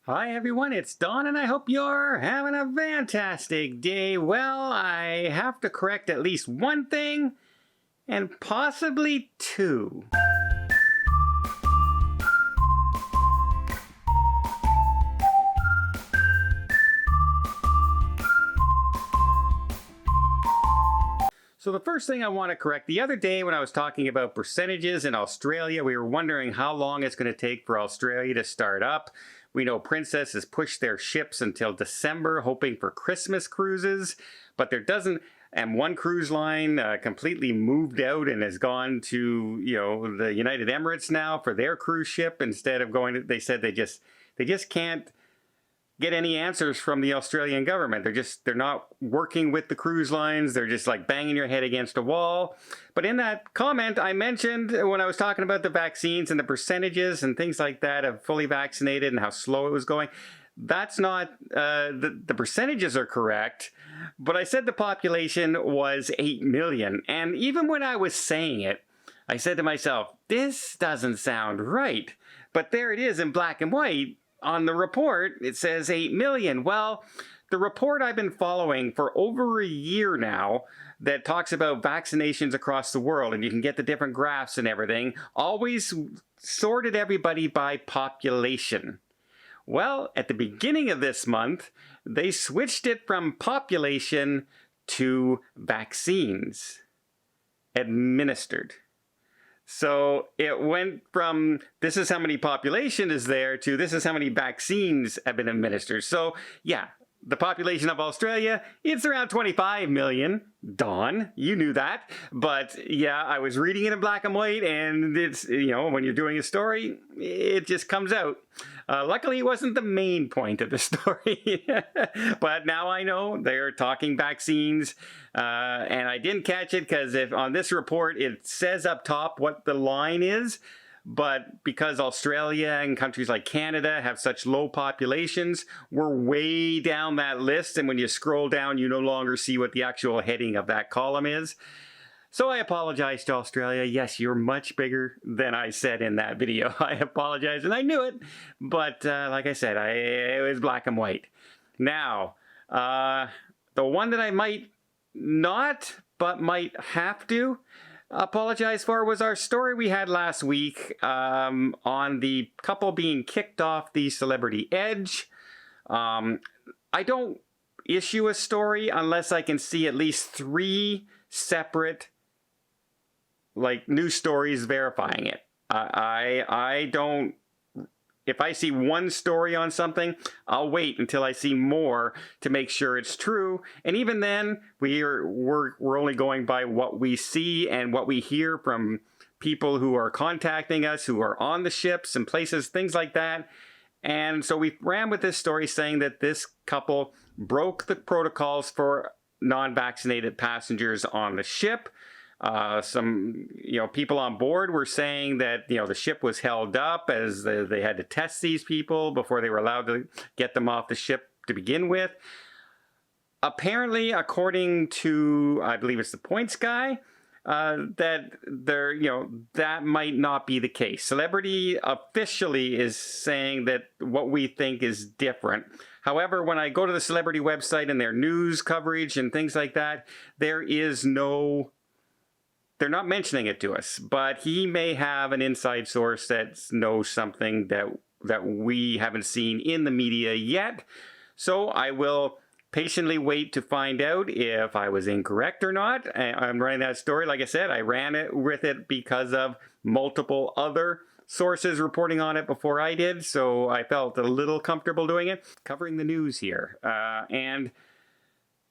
Hi everyone, it's Don and I hope you're having a fantastic day. Well, I have to correct at least one thing and possibly two. So the first thing I want to correct, the other day when I was talking about percentages in Australia, we were wondering how long it's going to take for Australia to start up. We know Princess has pushed their ships until December, hoping for Christmas cruises, but there doesn't, and one cruise line completely moved out and has gone to, the United Emirates now for their cruise ship instead of going to, they said they just can't get any answers from the Australian government. They're not working with the cruise lines. They're just like banging your head against a wall. But in that comment I mentioned when I was talking about the vaccines and the percentages and things like that of fully vaccinated and how slow it was going, that's not, the percentages are correct, but I said the population was 8 million. And even when I was saying it, I said to myself, this doesn't sound right. But there it is in black and white. On the report, it says 8 million. Well, the report I've been following for over a year now that talks about vaccinations across the world, and you can get the different graphs and everything, always sorted everybody by population. Well, at the beginning of this month, they switched it from population to vaccines administered. So it went from this is how many population is there to this is how many vaccines have been administered. So yeah, the population of Australia, it's around 25 million. Dawn, you knew that. But yeah, I was reading it in black and white, and it's, when you're doing a story, it just comes out. Luckily, it wasn't the main point of the story. But now I know they're talking vaccines. And I didn't catch it because if on this report, it says up top what the line is. But because Australia and countries like Canada have such low populations, we're way down that list. And when you scroll down, you no longer see what the actual heading of that column is. So I apologize to Australia. Yes, you're much bigger than I said in that video. I apologize, and I knew it. But like I said, it was black and white. Now, the one that I might not, but might have to apologize for was our story we had last week on the couple being kicked off the Celebrity Edge. I don't issue a story unless I can see at least 3 separate news stories verifying it. I don't. If I see one story on something, I'll wait until I see more to make sure it's true. And even then, we're only going by what we see and what we hear from people who are contacting us, who are on the ships and places, things like that. And so we ran with this story saying that this couple broke the protocols for non-vaccinated passengers on the ship. Some people on board were saying that the ship was held up as they had to test these people before they were allowed to get them off the ship to begin with. Apparently, according to I believe it's the Points guy, that that might not be the case. Celebrity officially is saying that what we think is different. However, when I go to the Celebrity website and their news coverage and things like that, they're not mentioning it to us, but he may have an inside source that knows something that we haven't seen in the media yet. So I will patiently wait to find out if I was incorrect or not. I'm running that story. Like I said, I ran it with it because of multiple other sources reporting on it before I did. So I felt a little comfortable doing it, covering the news here. And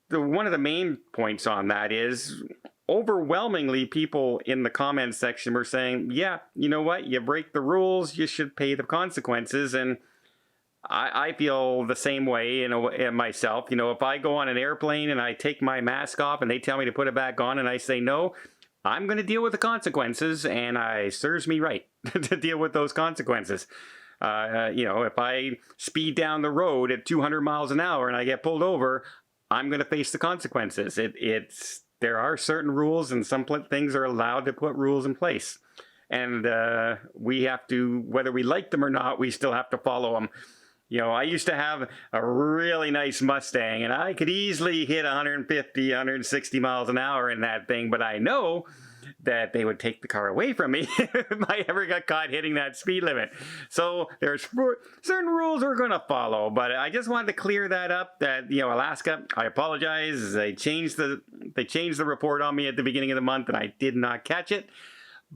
one of the main points on that is overwhelmingly people in the comments section were saying, yeah, you know what? You break the rules, you should pay the consequences. And I feel the same way in myself. If I go on an airplane and I take my mask off and they tell me to put it back on and I say no, I'm going to deal with the consequences, and it serves me right to deal with those consequences. If I speed down the road at 200 miles an hour and I get pulled over, I'm going to face the consequences. There are certain rules, and some things are allowed to put rules in place. And we have to, whether we like them or not, we still have to follow them. You know, I used to have a really nice Mustang, and I could easily hit 150, 160 miles an hour in that thing, but I know that they would take the car away from me if I ever got caught hitting that speed limit. So there's certain rules we're going to follow, but I just wanted to clear that up, that, you know, Alaska, I apologize. They changed the report on me at the beginning of the month, and I did not catch it,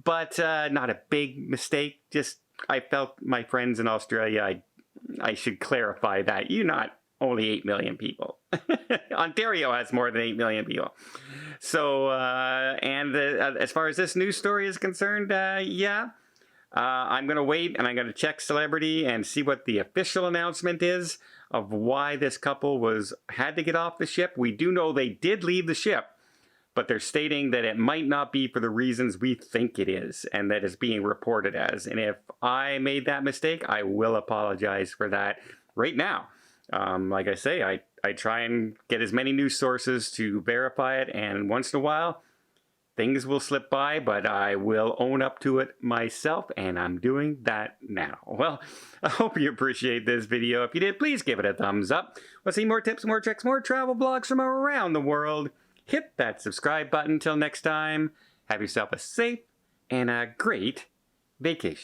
but not a big mistake. Just, I felt my friends in Australia, I should clarify that you're not only 8 million people. Ontario has more than 8 million people. So, as far as this news story is concerned, yeah, I'm going to wait and I'm going to check Celebrity and see what the official announcement is of why this couple had to get off the ship. We do know they did leave the ship, but they're stating that it might not be for the reasons we think it is and that it's being reported as. And if I made that mistake, I will apologize for that right now. Like I say, I try and get as many news sources to verify it, and once in a while, things will slip by, but I will own up to it myself, and I'm doing that now. Well, I hope you appreciate this video. If you did, please give it a thumbs up. Want to see more tips, more tricks, more travel blogs from around the world? Hit that subscribe button. Till next time, have yourself a safe and a great vacation.